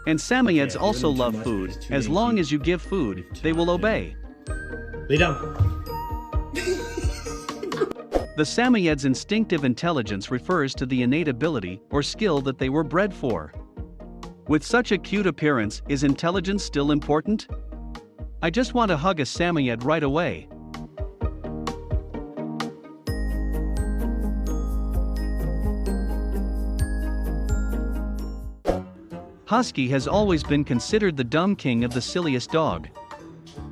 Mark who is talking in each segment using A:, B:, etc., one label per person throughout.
A: And Samoyeds also love food. As long as you give food, they will obey.
B: Lay down.
A: The Samoyeds' instinctive intelligence refers to the innate ability or skill that they were bred for. With such a cute appearance, is intelligence still important? I just want to hug a Samoyed right away. Husky has always been considered the dumb king of the silliest dog.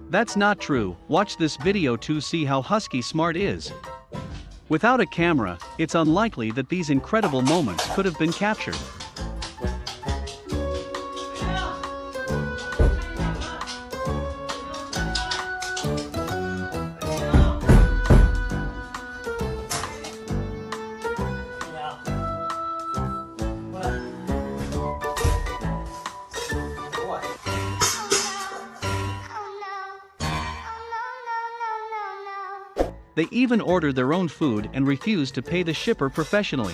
A: That's not true. Watch this video to see how Husky smart is. Without a camera, it's unlikely that these incredible moments could have been captured. They even order their own food and refuse to pay the shipper professionally.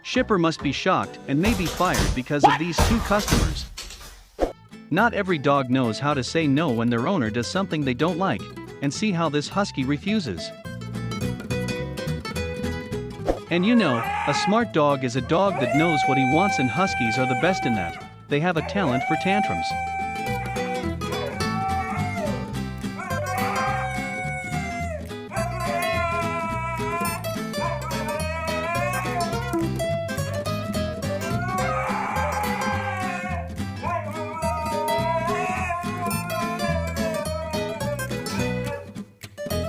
A: Shipper must be shocked and may be fired because of these two customers. Not every dog knows how to say no when their owner does something they don't like, and see how this Husky refuses. And you know, a smart dog is a dog that knows what he wants, and Huskies are the best in that. They have a talent for tantrums.